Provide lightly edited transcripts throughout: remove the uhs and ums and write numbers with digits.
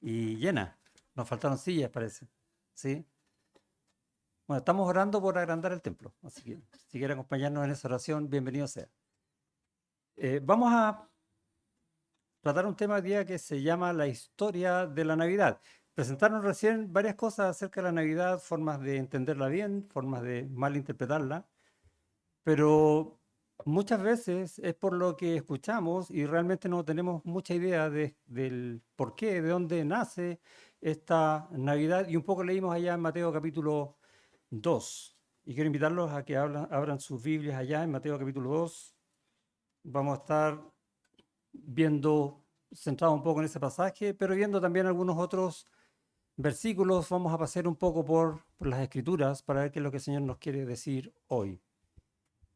y llena. Nos faltaron sillas, parece. ¿Sí? Bueno, estamos orando por agrandar el templo. Así que si quiere acompañarnos en esa oración, bienvenido sea. Vamos a tratar un tema hoy día que se llama la historia de la Navidad. Presentaron recién varias cosas acerca de la Navidad, formas de entenderla bien, formas de malinterpretarla, pero muchas veces es por lo que escuchamos y realmente no tenemos mucha idea del por qué, de dónde nace esta Navidad. Y un poco leímos allá en Mateo capítulo 2. Y quiero invitarlos a que abran sus Biblias allá en Mateo capítulo 2. Vamos a estar viendo, centrado un poco en ese pasaje, pero viendo también algunos otros versículos. Vamos a pasar un poco por las Escrituras para ver qué es lo que el Señor nos quiere decir hoy.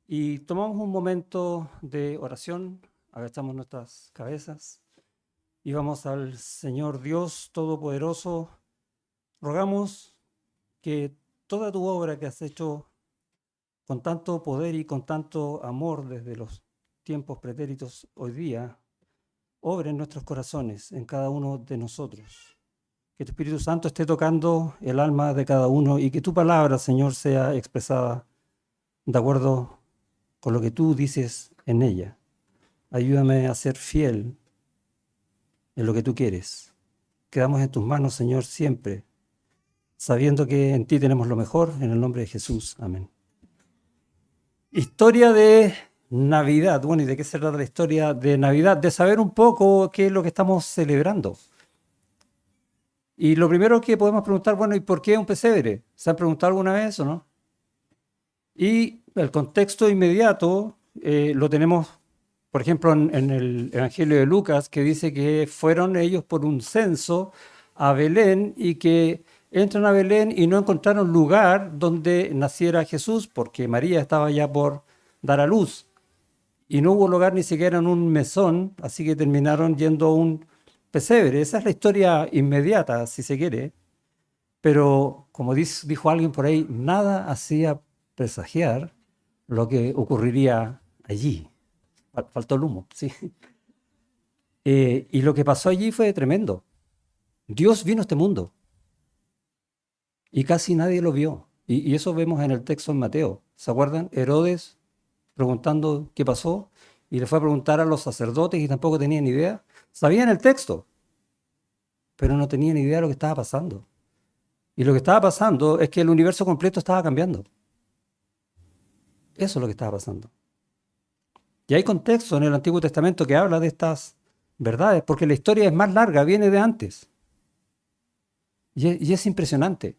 Y tomamos un momento de oración, agachamos nuestras cabezas y vamos al Señor Dios Todopoderoso. Rogamos que toda tu obra que has hecho con tanto poder y con tanto amor desde los tiempos pretéritos hoy día, obre en nuestros corazones, en cada uno de nosotros. Que tu Espíritu Santo esté tocando el alma de cada uno y que tu palabra, Señor, sea expresada de acuerdo con lo que tú dices en ella. Ayúdame a ser fiel en lo que tú quieres. Quedamos en tus manos, Señor, siempre, sabiendo que en ti tenemos lo mejor, en el nombre de Jesús. Amén. Historia de Navidad. Bueno, ¿y de qué se trata la historia de Navidad? De saber un poco qué es lo que estamos celebrando. Y lo primero que podemos preguntar, bueno, ¿y por qué un pesebre? ¿Se han preguntado alguna vez o no? Y el contexto inmediato lo tenemos, por ejemplo, en el Evangelio de Lucas, que dice que fueron ellos por un censo a Belén y que entran a Belén y no encontraron lugar donde naciera Jesús, porque María estaba ya por dar a luz. Y no hubo lugar ni siquiera en un mesón, así que terminaron yendo a un pesebre. Esa es la historia inmediata, si se quiere. Pero, como dijo alguien por ahí, nada hacía presagiar lo que ocurriría allí. Faltó el humo, sí. Y lo que pasó allí fue tremendo. Dios vino a este mundo y casi nadie lo vio. Y eso vemos en el texto en Mateo. ¿Se acuerdan? Herodes preguntando qué pasó y le fue a preguntar a los sacerdotes y tampoco tenían idea. Sabían el texto, pero no tenían idea de lo que estaba pasando. Y lo que estaba pasando es que el universo completo estaba cambiando. Eso es lo que estaba pasando. Y hay contexto en el Antiguo Testamento que habla de estas verdades, porque la historia es más larga, viene de antes. Y es impresionante.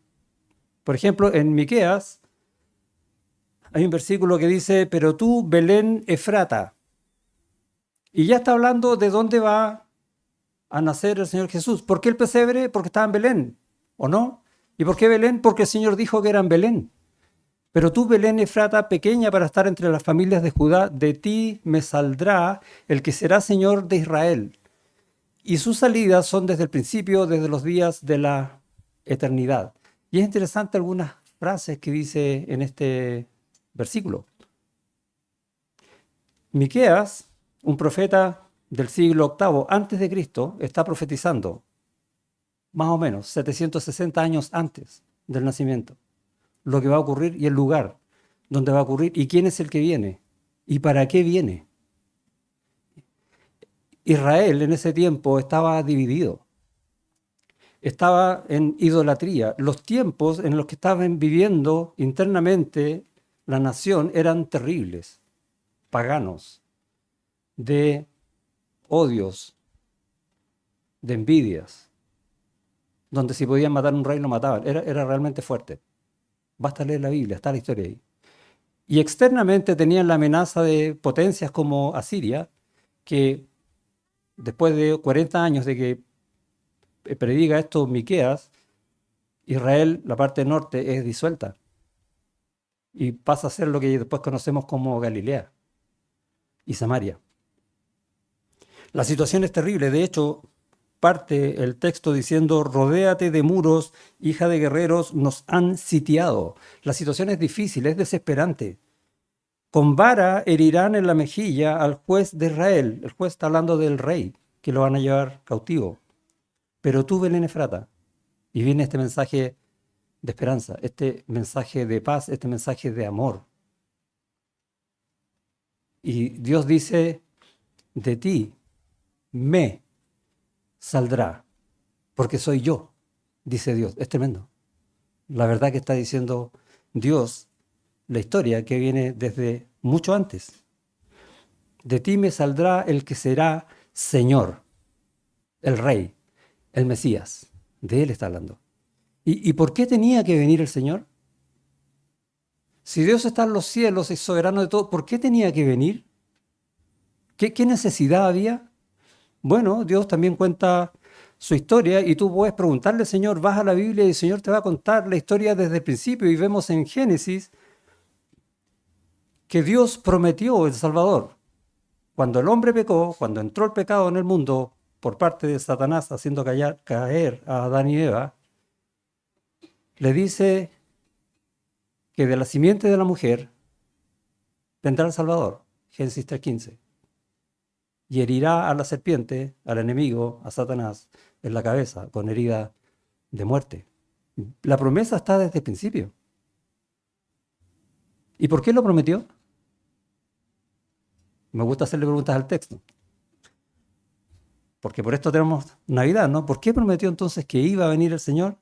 Por ejemplo, en Miqueas hay un versículo que dice, pero tú, Belén Efrata. Y ya está hablando de dónde va a nacer el Señor Jesús. ¿Por qué el pesebre? Porque estaba en Belén, ¿o no? ¿Y por qué Belén? Porque el Señor dijo que era en Belén. Pero tú, Belén Efrata, pequeña para estar entre las familias de Judá, de ti me saldrá el que será Señor de Israel. Y sus salidas son desde el principio, desde los días de la eternidad. Y es interesante algunas frases que dice en este versículo. Miqueas, un profeta del siglo VIII antes de Cristo, está profetizando más o menos 760 años antes del nacimiento lo que va a ocurrir y el lugar donde va a ocurrir y quién es el que viene y para qué viene. Israel en ese tiempo estaba dividido, estaba en idolatría. Los tiempos en los que estaban viviendo internamente la nación eran terribles, paganos, de odios, de envidias, donde si podían matar a un rey lo mataban. Era realmente fuerte. Basta leer la Biblia, está la historia ahí. Y externamente tenían la amenaza de potencias como Asiria, que después de 40 años de que prediga esto Miqueas, Israel, la parte norte, es disuelta y pasa a ser lo que después conocemos como Galilea y Samaria. La situación es terrible. De hecho, parte el texto diciendo, rodéate de muros, hija de guerreros, nos han sitiado. La situación es difícil, es desesperante. Con vara herirán en la mejilla al juez de Israel. El juez está hablando del rey, que lo van a llevar cautivo. Pero tú, Belén Efrata, y viene este mensaje de esperanza, este mensaje de paz, este mensaje de amor. Y Dios dice, de ti me saldrá, porque soy yo, dice Dios. Es tremendo. La verdad que está diciendo Dios, la historia que viene desde mucho antes. De ti me saldrá el que será Señor, el Rey, el Mesías. De él está hablando. ¿Y por qué tenía que venir el Señor? Si Dios está en los cielos, es soberano de todo, ¿por qué tenía que venir? ¿Qué necesidad había? Bueno, Dios también cuenta su historia y tú puedes preguntarle, Señor, vas a la Biblia y el Señor te va a contar la historia desde el principio y vemos en Génesis que Dios prometió el Salvador. Cuando el hombre pecó, cuando entró el pecado en el mundo por parte de Satanás haciendo caer a Adán y Eva, le dice que de la simiente de la mujer vendrá el Salvador, Génesis 3:15, y herirá a la serpiente, al enemigo, a Satanás, en la cabeza, con herida de muerte. La promesa está desde el principio. ¿Y por qué lo prometió? Me gusta hacerle preguntas al texto, porque por esto tenemos Navidad, ¿no? ¿Por qué prometió entonces que iba a venir el Señor?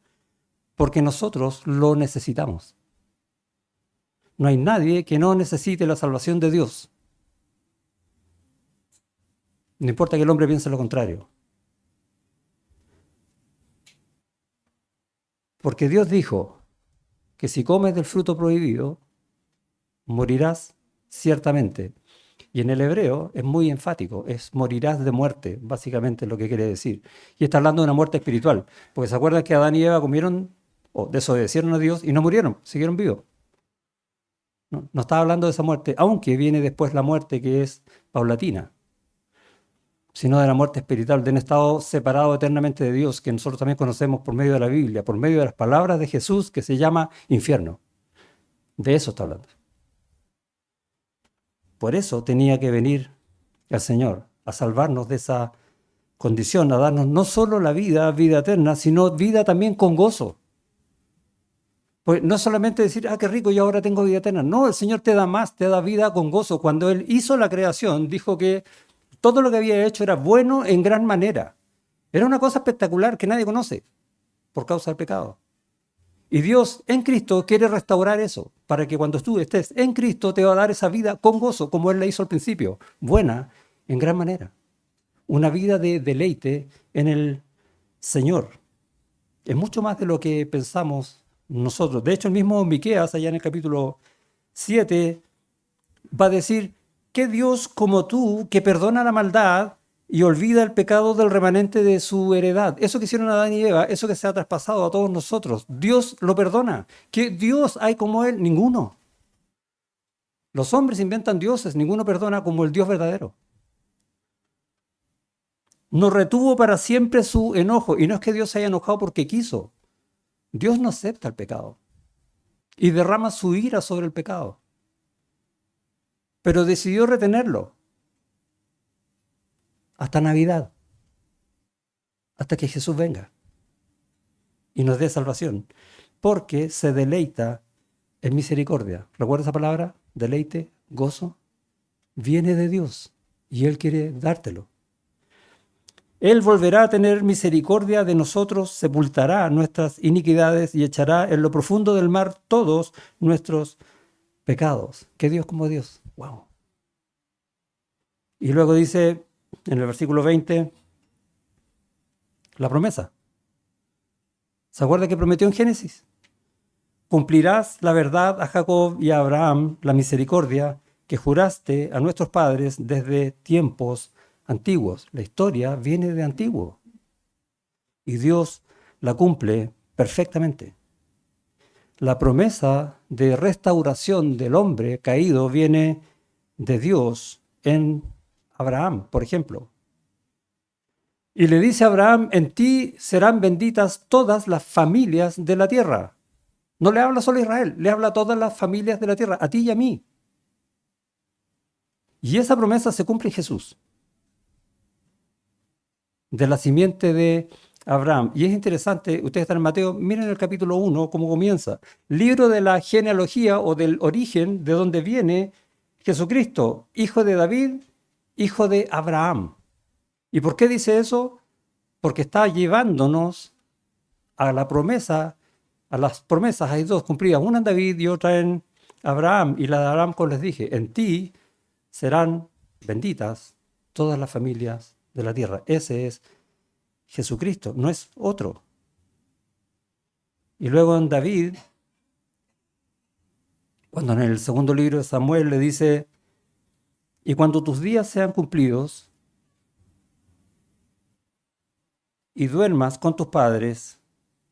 Porque nosotros lo necesitamos. No hay nadie que no necesite la salvación de Dios. No importa que el hombre piense lo contrario. Porque Dios dijo que si comes del fruto prohibido, morirás ciertamente. Y en el hebreo es muy enfático, es morirás de muerte, básicamente es lo que quiere decir. Y está hablando de una muerte espiritual, porque se acuerdan que Adán y Eva comieron o desobedecieron a Dios y no murieron, siguieron vivos. No está hablando de esa muerte, aunque viene después la muerte que es paulatina, sino de la muerte espiritual, de un estado separado eternamente de Dios, que nosotros también conocemos por medio de la Biblia, por medio de las palabras de Jesús, que se llama infierno. De eso está hablando. Por eso tenía que venir el Señor a salvarnos de esa condición, a darnos no solo la vida, vida eterna, sino vida también con gozo. Pues no solamente decir, qué rico, yo ahora tengo vida eterna. No, el Señor te da más, te da vida con gozo. Cuando Él hizo la creación, dijo que todo lo que había hecho era bueno en gran manera. Era una cosa espectacular que nadie conoce por causa del pecado. Y Dios en Cristo quiere restaurar eso, para que cuando tú estés en Cristo te va a dar esa vida con gozo, como Él la hizo al principio, buena en gran manera. Una vida de deleite en el Señor. Es mucho más de lo que pensamos nosotros. De hecho, el mismo Miqueas, allá en el capítulo 7, va a decir que Dios como tú, que perdona la maldad y olvida el pecado del remanente de su heredad. Eso que hicieron Adán y Eva, eso que se ha traspasado a todos nosotros, Dios lo perdona. ¿Qué Dios hay como Él? Ninguno. Los hombres inventan dioses, ninguno perdona como el Dios verdadero. No retuvo para siempre su enojo, y no es que Dios se haya enojado porque quiso. Dios no acepta el pecado y derrama su ira sobre el pecado, pero decidió retenerlo hasta Navidad, hasta que Jesús venga y nos dé salvación, porque se deleita en misericordia. ¿Recuerda esa palabra? Deleite, gozo. Viene de Dios y Él quiere dártelo. Él volverá a tener misericordia de nosotros, sepultará nuestras iniquidades y echará en lo profundo del mar todos nuestros pecados. ¿Qué Dios como Dios? ¡Wow! Y luego dice en el versículo 20 la promesa. ¿Se acuerda que prometió en Génesis? Cumplirás la verdad a Jacob y a Abraham, la misericordia que juraste a nuestros padres desde tiempos antiguos. La historia viene de antiguo y Dios la cumple perfectamente. La promesa de restauración del hombre caído viene de Dios en Abraham, por ejemplo. Y le dice a Abraham, en ti serán benditas todas las familias de la tierra. No le habla solo a Israel, le habla a todas las familias de la tierra, a ti y a mí. Y esa promesa se cumple en Jesús. De la simiente de Abraham. Y es interesante, ustedes están en Mateo, miren el capítulo 1, cómo comienza. Libro de la genealogía o del origen de donde viene Jesucristo, hijo de David, hijo de Abraham. ¿Y por qué dice eso? Porque está llevándonos a la promesa, a las promesas, hay dos cumplidas, una en David y otra en Abraham. Y la de Abraham, como les dije, en ti serán benditas todas las familias de la tierra. Ese es Jesucristo, no es otro. Y luego en David, cuando en el segundo libro de Samuel le dice, y cuando tus días sean cumplidos y duermas con tus padres,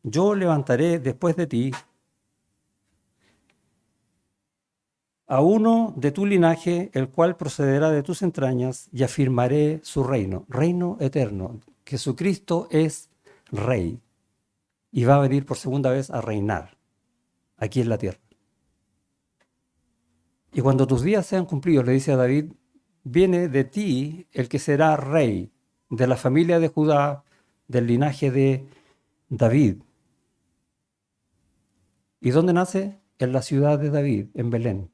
yo levantaré después de ti a uno de tu linaje, el cual procederá de tus entrañas, y afirmaré su reino eterno. Jesucristo es rey y va a venir por segunda vez a reinar aquí en la tierra. Y cuando tus días sean cumplidos, le dice a David, viene de ti el que será rey de la familia de Judá, del linaje de David. ¿Y dónde nace? En la ciudad de David, en Belén.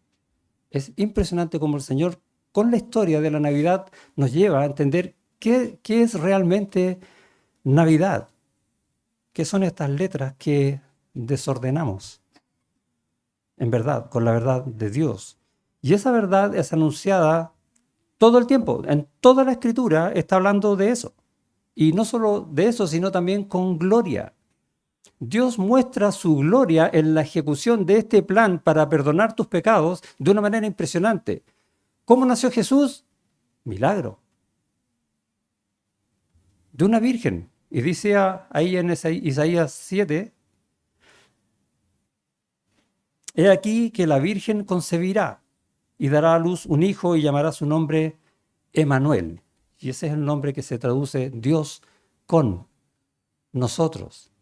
Es impresionante cómo el Señor, con la historia de la Navidad, nos lleva a entender qué es realmente Navidad. ¿Qué son estas letras que desordenamos? En verdad, con la verdad de Dios. Y esa verdad es anunciada todo el tiempo. En toda la Escritura está hablando de eso. Y no solo de eso, sino también con gloria. Dios muestra su gloria en la ejecución de este plan para perdonar tus pecados de una manera impresionante. ¿Cómo nació Jesús? Milagro. De una virgen. Y dice ahí en Isaías 7, he aquí que la virgen concebirá y dará a luz un hijo y llamará su nombre Emanuel. Y ese es el nombre que se traduce Dios con nosotros.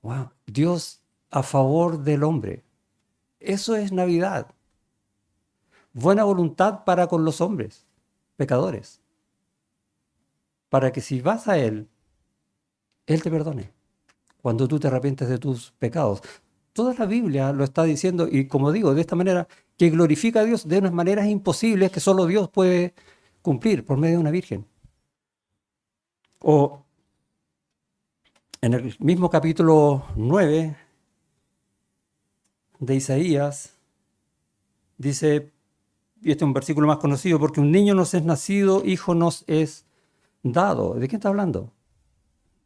Wow. Dios a favor del hombre. Eso es Navidad. Buena voluntad para con los hombres, pecadores. Para que si vas a Él te perdone. Cuando tú te arrepientes de tus pecados. Toda la Biblia lo está diciendo y como digo, de esta manera, que glorifica a Dios de unas maneras imposibles que solo Dios puede cumplir por medio de una virgen. O en el mismo capítulo 9 de Isaías, dice, y este es un versículo más conocido, porque un niño nos es nacido, hijo nos es dado. ¿De quién está hablando?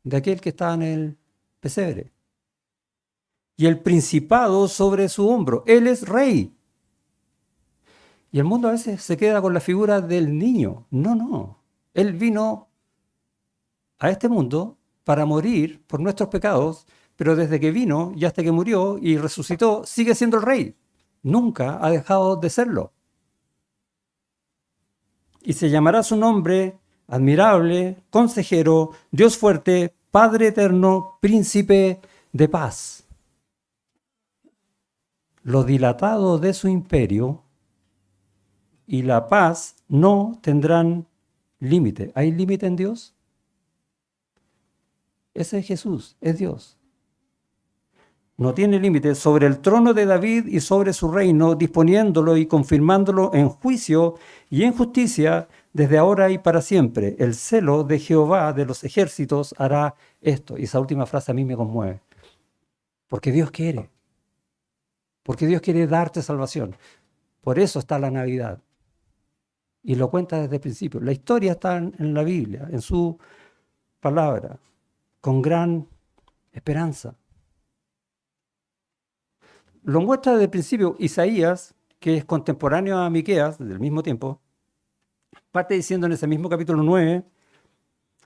De aquel que está en el pesebre. Y el principado sobre su hombro. Él es rey. Y el mundo a veces se queda con la figura del niño. No. Él vino a este mundo para morir por nuestros pecados, pero desde que vino y hasta que murió y resucitó, sigue siendo el rey. Nunca ha dejado de serlo. Y se llamará su nombre admirable, consejero, Dios fuerte, Padre eterno, príncipe de paz. Lo dilatado de su imperio y la paz no tendrán límite. ¿Hay límite en Dios? Ese es Jesús, es Dios. No tiene límite sobre el trono de David y sobre su reino, disponiéndolo y confirmándolo en juicio y en justicia desde ahora y para siempre. El celo de Jehová de los ejércitos hará esto. Y esa última frase a mí me conmueve. Porque Dios quiere. Porque Dios quiere darte salvación. Por eso está la Navidad. Y lo cuenta desde el principio. La historia está en la Biblia, en su palabra, con gran esperanza. Lo muestra desde el principio Isaías, que es contemporáneo a Miqueas, del mismo tiempo, parte diciendo en ese mismo capítulo 9,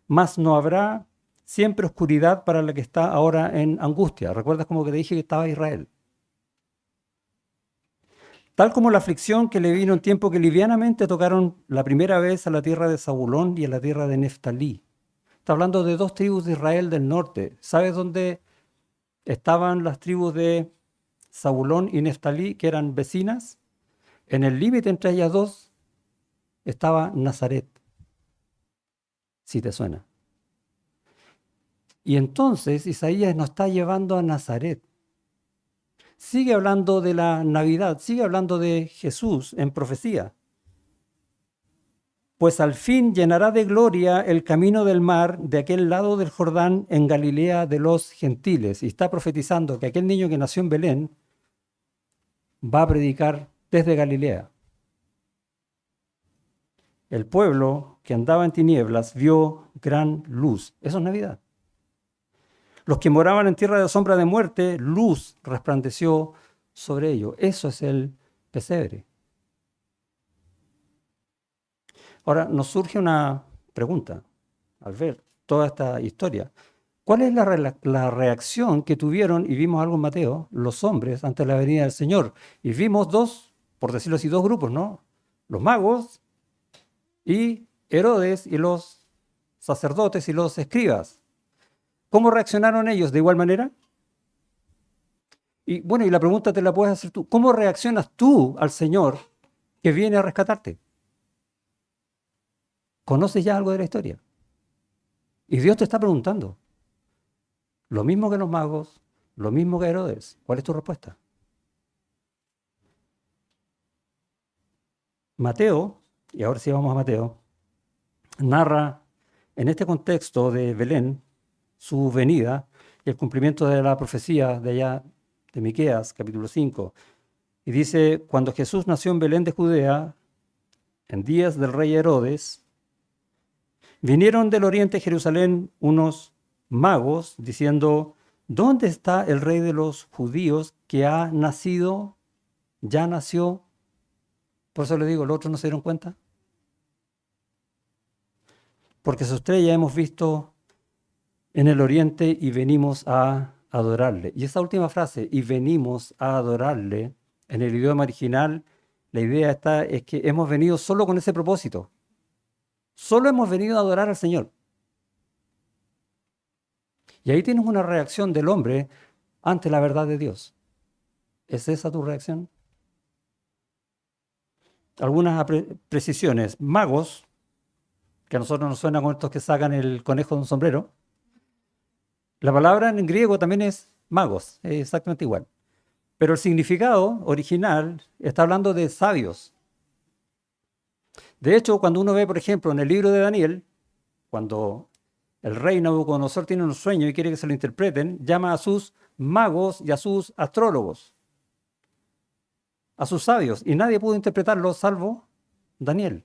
mas no habrá siempre oscuridad para la que está ahora en angustia. ¿Recuerdas como que te dije que estaba Israel? Tal como la aflicción que le vino en tiempo que livianamente tocaron la primera vez a la tierra de Zabulón y a la tierra de Neftalí. Está hablando de dos tribus de Israel del norte. ¿Sabes dónde estaban las tribus de Zabulón y Neftalí, que eran vecinas? En el límite entre ellas dos estaba Nazaret, si te suena. Y entonces Isaías nos está llevando a Nazaret. Sigue hablando de la Navidad, sigue hablando de Jesús en profecía. Pues al fin llenará de gloria el camino del mar de aquel lado del Jordán en Galilea de los gentiles. Y está profetizando que aquel niño que nació en Belén va a predicar desde Galilea. El pueblo que andaba en tinieblas vio gran luz. Eso es Navidad. Los que moraban en tierra de sombra de muerte, luz resplandeció sobre ellos. Eso es el pesebre. Ahora nos surge una pregunta al ver toda esta historia. ¿Cuál es la reacción que tuvieron, y vimos algo en Mateo, los hombres ante la venida del Señor? Y vimos dos, por decirlo así, dos grupos, ¿no? Los magos y Herodes y los sacerdotes y los escribas. ¿Cómo reaccionaron ellos? ¿De igual manera? Y bueno, y la pregunta te la puedes hacer tú. ¿Cómo reaccionas tú al Señor que viene a rescatarte? ¿Conoces ya algo de la historia? Y Dios te está preguntando. Lo mismo que los magos, lo mismo que Herodes. ¿Cuál es tu respuesta? Mateo, y ahora sí vamos a Mateo, narra en este contexto de Belén su venida y el cumplimiento de la profecía de allá de Miqueas, capítulo 5. Y dice, cuando Jesús nació en Belén de Judea, en días del rey Herodes, vinieron del oriente de Jerusalén unos magos diciendo, ¿dónde está el rey de los judíos que ha nacido? Ya nació. Por eso le digo, ¿los otros no se dieron cuenta? Porque su estrella hemos visto en el oriente y venimos a adorarle. Y esa última frase, y venimos a adorarle, en el idioma original, la idea es que hemos venido solo con ese propósito. Solo hemos venido a adorar al Señor. Y ahí tienes una reacción del hombre ante la verdad de Dios. ¿Es esa tu reacción? Algunas precisiones. Magos, que a nosotros nos suena con estos que sacan el conejo de un sombrero. La palabra en griego también es magos, es exactamente igual. Pero el significado original está hablando de sabios. De hecho, cuando uno ve, por ejemplo, en el libro de Daniel, cuando el rey Nabucodonosor tiene un sueño y quiere que se lo interpreten, llama a sus magos y a sus astrólogos, a sus sabios, y nadie pudo interpretarlo salvo Daniel.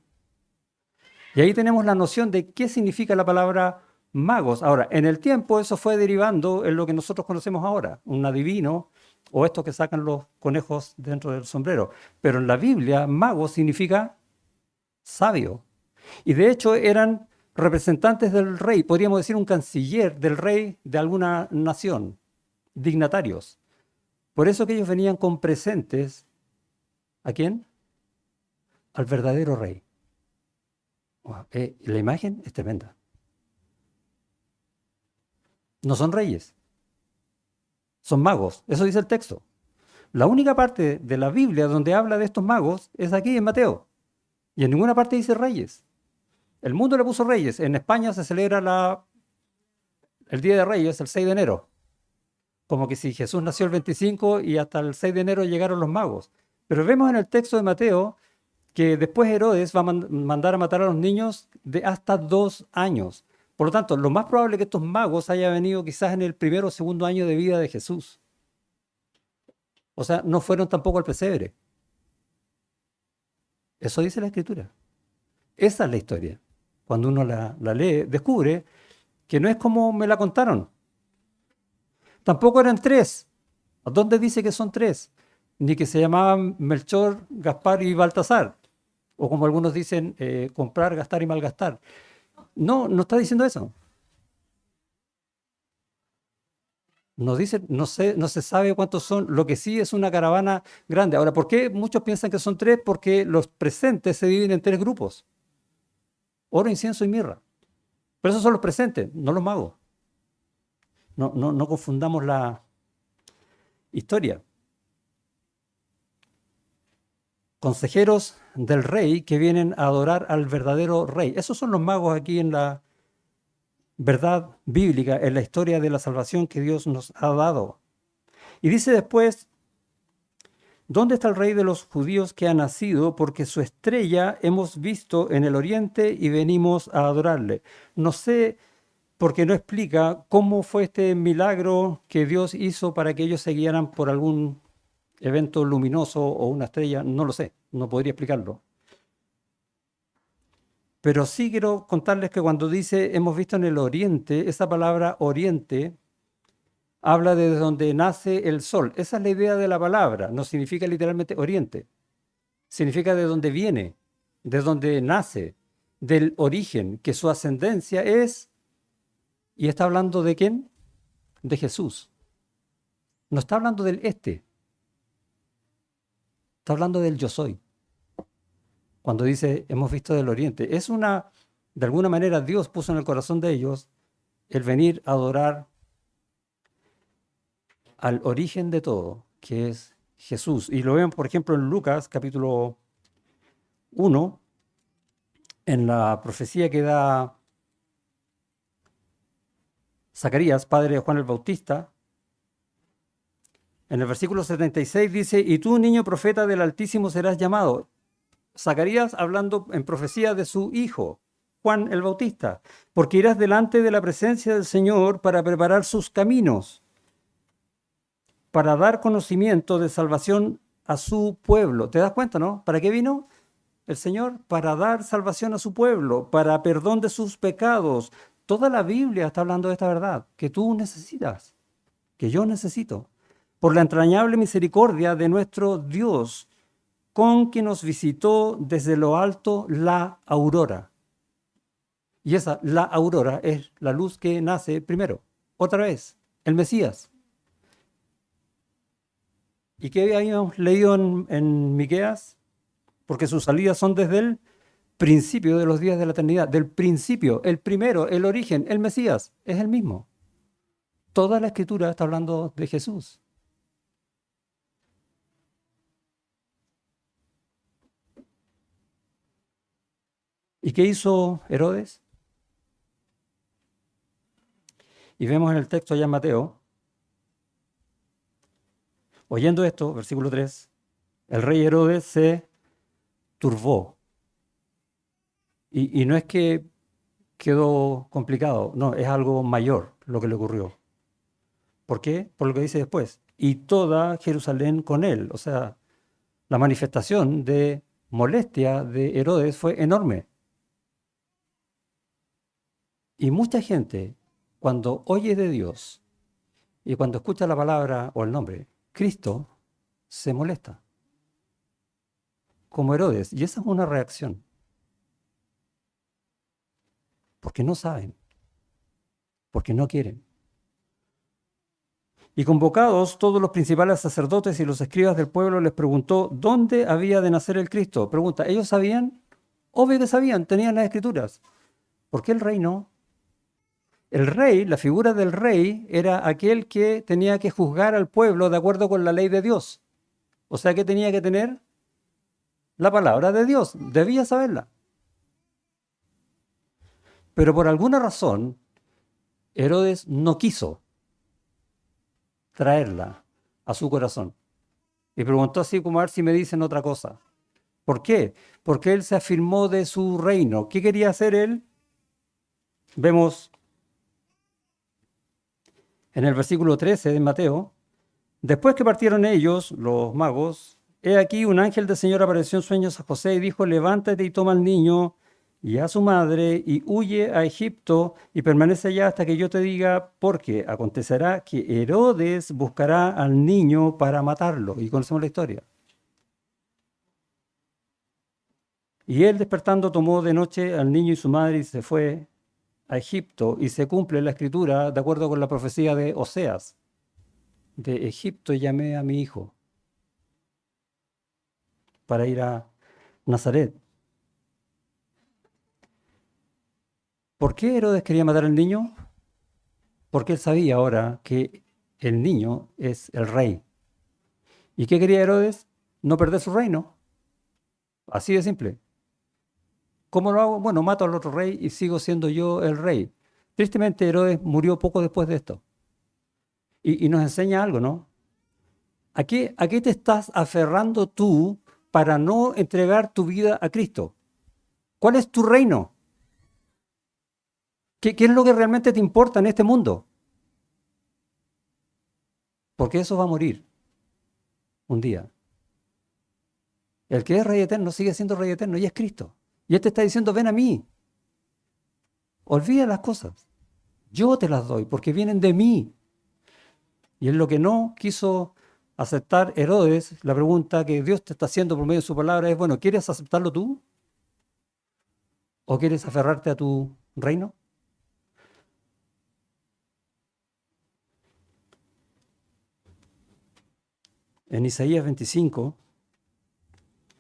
Y ahí tenemos la noción de qué significa la palabra magos. Ahora, en el tiempo eso fue derivando en lo que nosotros conocemos ahora, un adivino o estos que sacan los conejos dentro del sombrero. Pero en la Biblia, mago significa sabio. Y de hecho eran representantes del rey, podríamos decir un canciller del rey de alguna nación, dignatarios. Por eso que ellos venían con presentes, ¿a quién? Al verdadero rey. La imagen es tremenda. No son reyes, son magos. Eso dice el texto. La única parte de la Biblia donde habla de estos magos es aquí en Mateo. Y en ninguna parte dice reyes. El mundo le puso reyes. En España se celebra el Día de Reyes, el 6 de enero. Como que si Jesús nació el 25 y hasta el 6 de enero llegaron los magos. Pero vemos en el texto de Mateo que después Herodes va a mandar a matar a los niños de hasta 2 años. Por lo tanto, lo más probable es que estos magos hayan venido quizás en el primero o segundo año de vida de Jesús. O sea, no fueron tampoco al pesebre. Eso dice la Escritura. Esa es la historia. Cuando uno la lee, descubre que no es como me la contaron. Tampoco eran tres. ¿A dónde dice que son tres? Ni que se llamaban Melchor, Gaspar y Baltasar. O como algunos dicen, comprar, gastar y malgastar. No, no está diciendo eso. Nos dice, no se sabe cuántos son, lo que sí es una caravana grande. Ahora, ¿por qué muchos piensan que son tres? Porque los presentes se dividen en tres grupos: oro, incienso y mirra. Pero esos son los presentes, no los magos. No confundamos la historia. Consejeros del rey que vienen a adorar al verdadero rey. Esos son los magos aquí en verdad bíblica en la historia de la salvación que Dios nos ha dado. Y dice después, ¿dónde está el rey de los judíos que ha nacido? Porque su estrella hemos visto en el oriente y venimos a adorarle. No sé, porque no explica cómo fue este milagro que Dios hizo para que ellos se guiaran por algún evento luminoso o una estrella. No lo sé, no podría explicarlo. Pero sí quiero contarles que cuando dice hemos visto en el oriente, esa palabra oriente habla de donde nace el sol. Esa es la idea de la palabra. No significa literalmente oriente. Significa de donde viene, de donde nace, del origen, que su ascendencia es, y está hablando de quién, de Jesús. No está hablando del este, está hablando del yo soy. Cuando dice hemos visto del oriente, es una, de alguna manera Dios puso en el corazón de ellos el venir a adorar al origen de todo, que es Jesús. Y lo ven, por ejemplo, en Lucas capítulo 1, en la profecía que da Zacarías, padre de Juan el Bautista. En el versículo 76 dice, y tú, niño profeta del Altísimo, serás llamado. Zacarías hablando en profecía de su hijo, Juan el Bautista, porque irás delante de la presencia del Señor para preparar sus caminos, para dar conocimiento de salvación a su pueblo. ¿Te das cuenta, no? ¿Para qué vino el Señor? Para dar salvación a su pueblo, para perdón de sus pecados. Toda la Biblia está hablando de esta verdad, que tú necesitas, que yo necesito, por la entrañable misericordia de nuestro Dios, con quien nos visitó desde lo alto la aurora. Y esa, la aurora, es la luz que nace primero, otra vez, el Mesías. ¿Y qué habíamos leído en Miqueas? Porque sus salidas son desde el principio de los días de la eternidad, del principio, el primero, el origen, el Mesías, es el mismo. Toda la escritura está hablando de Jesús. ¿Y qué hizo Herodes? Y vemos en el texto allá en Mateo, oyendo esto, versículo 3, el rey Herodes se turbó. Y no es que quedó complicado, no, es algo mayor lo que le ocurrió. ¿Por qué? Por lo que dice después. Y toda Jerusalén con él. O sea, la manifestación de molestia de Herodes fue enorme. Y mucha gente, cuando oye de Dios y cuando escucha la palabra o el nombre Cristo, se molesta. Como Herodes. Y esa es una reacción. Porque no saben. Porque no quieren. Y convocados todos los principales sacerdotes y los escribas del pueblo, les preguntó dónde había de nacer el Cristo. Pregunta, ¿ellos sabían? Obvio que sabían, tenían las escrituras. ¿Por qué el rey no? El rey, la figura del rey, era aquel que tenía que juzgar al pueblo de acuerdo con la ley de Dios. O sea que tenía que tener la palabra de Dios, debía saberla. Pero por alguna razón, Herodes no quiso traerla a su corazón. Y preguntó así como a ver si me dicen otra cosa. ¿Por qué? Porque él se afirmó de su reino. ¿Qué quería hacer él? Vemos en el versículo 13 de Mateo, después que partieron ellos, los magos, he aquí un ángel del Señor apareció en sueños a José y dijo, levántate y toma al niño y a su madre y huye a Egipto y permanece allá hasta que yo te diga, porque acontecerá que Herodes buscará al niño para matarlo. Y conocemos la historia. Y él despertando tomó de noche al niño y su madre y se fue a Egipto, y se cumple la escritura de acuerdo con la profecía de Oseas. De Egipto llamé a mi hijo para ir a Nazaret. ¿Por qué Herodes quería matar al niño? Porque él sabía ahora que el niño es el rey. ¿Y qué quería Herodes? No perder su reino. Así de simple. ¿Cómo lo hago? Bueno, mato al otro rey y sigo siendo yo el rey. Tristemente, Herodes murió poco después de esto. Y nos enseña algo, ¿no? ¿A qué te estás aferrando tú para no entregar tu vida a Cristo? ¿Cuál es tu reino? ¿Qué es lo que realmente te importa en este mundo? Porque eso va a morir un día. El que es Rey eterno sigue siendo Rey eterno y es Cristo. Y Él te está diciendo, ven a mí. Olvida las cosas. Yo te las doy porque vienen de mí. Y es lo que no quiso aceptar Herodes. La pregunta que Dios te está haciendo por medio de su palabra es, bueno, ¿quieres aceptarlo tú? ¿O quieres aferrarte a tu reino? En Isaías 25,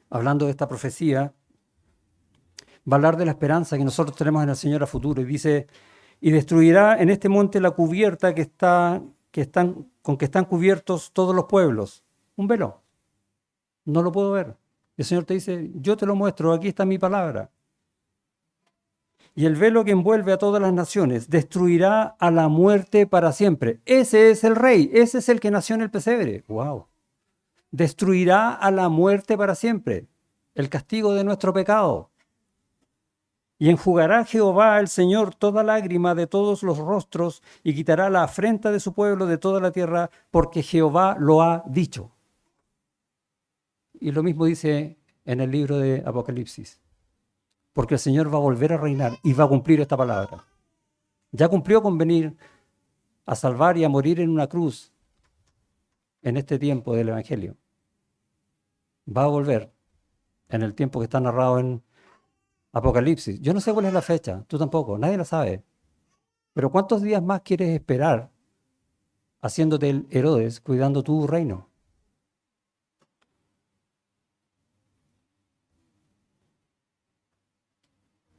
hablando de esta profecía, va a hablar de la esperanza que nosotros tenemos en el Señor a futuro. Y dice, y destruirá en este monte la cubierta con que están cubiertos todos los pueblos. Un velo. No lo puedo ver. El Señor te dice, yo te lo muestro, aquí está mi palabra. Y el velo que envuelve a todas las naciones destruirá a la muerte para siempre. Ese es el rey, ese es el que nació en el pesebre. ¡Wow! Destruirá a la muerte para siempre, el castigo de nuestro pecado. Y enjugará Jehová el Señor toda lágrima de todos los rostros y quitará la afrenta de su pueblo de toda la tierra, porque Jehová lo ha dicho. Y lo mismo dice en el libro de Apocalipsis. Porque el Señor va a volver a reinar y va a cumplir esta palabra. Ya cumplió con venir a salvar y a morir en una cruz en este tiempo del Evangelio. Va a volver en el tiempo que está narrado en Apocalipsis. Yo no sé cuál es la fecha, tú tampoco, nadie la sabe. Pero ¿cuántos días más quieres esperar haciéndote el Herodes, cuidando tu reino?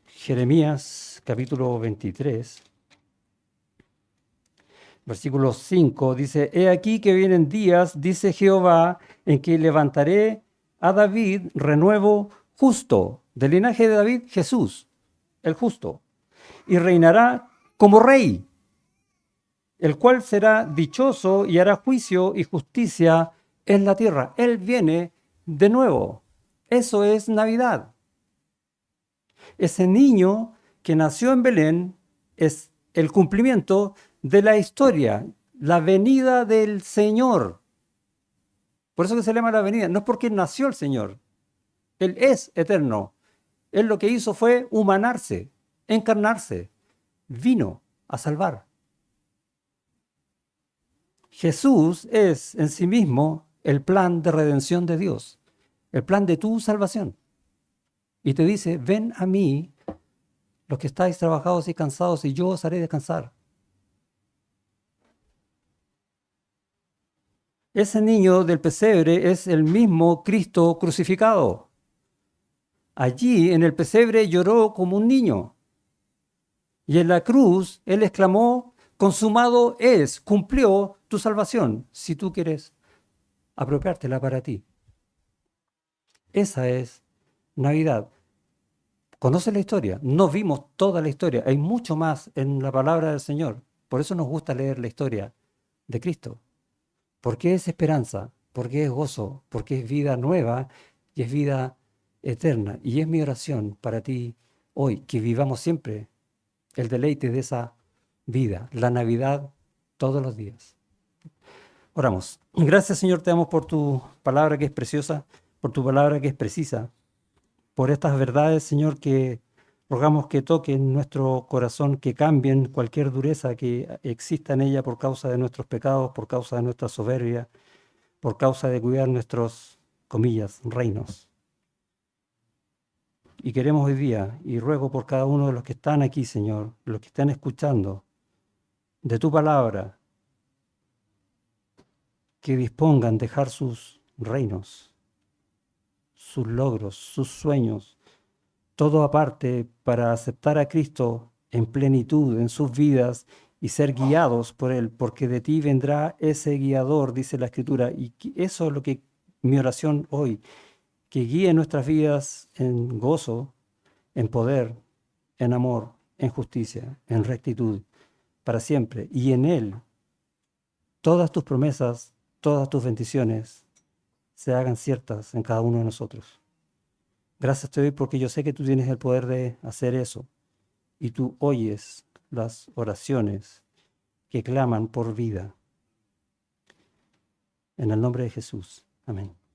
Jeremías capítulo 23, versículo 5 dice, he aquí que vienen días, dice Jehová, en que levantaré a David renuevo justo, del linaje de David, Jesús, el justo, y reinará como rey, el cual será dichoso y hará juicio y justicia en la tierra. Él viene de nuevo. Eso es Navidad. Ese niño que nació en Belén es el cumplimiento de la historia, la venida del Señor. Por eso que se llama la venida. No es porque nació el Señor. Él es eterno. Él lo que hizo fue humanarse, encarnarse. Vino a salvar. Jesús es en sí mismo el plan de redención de Dios, el plan de tu salvación. Y te dice, ven a mí los que estáis trabajados y cansados y yo os haré descansar. Ese niño del pesebre es el mismo Cristo crucificado. Allí en el pesebre lloró como un niño. Y en la cruz él exclamó, consumado es, cumplió tu salvación, si tú quieres apropiártela para ti. Esa es Navidad. ¿Conoce la historia? No vimos toda la historia. Hay mucho más en la palabra del Señor. Por eso nos gusta leer la historia de Cristo. Porque es esperanza, porque es gozo, porque es vida nueva y es vida eterna. Y es mi oración para ti hoy, que vivamos siempre el deleite de esa vida, la Navidad todos los días. Oramos. Gracias, Señor, te damos por tu palabra que es preciosa, por tu palabra que es precisa, por estas verdades, Señor, que rogamos que toquen nuestro corazón, que cambien cualquier dureza que exista en ella por causa de nuestros pecados, por causa de nuestra soberbia, por causa de cuidar nuestros, comillas, reinos. Y queremos hoy día, y ruego por cada uno de los que están aquí, Señor, los que están escuchando, de tu palabra, que dispongan dejar sus reinos, sus logros, sus sueños, todo aparte para aceptar a Cristo en plenitud en sus vidas y ser guiados por Él, porque de ti vendrá ese guiador, dice la Escritura. Y eso es lo que mi oración hoy, que guíe nuestras vidas en gozo, en poder, en amor en justicia, en rectitud, para siempre. Y en Él todas tus promesas, todas tus bendiciones se hagan ciertas en cada uno de nosotros. Gracias te doy porque yo sé que tú tienes el poder de hacer eso y tú oyes las oraciones que claman por vida. En el nombre de Jesús. Amén.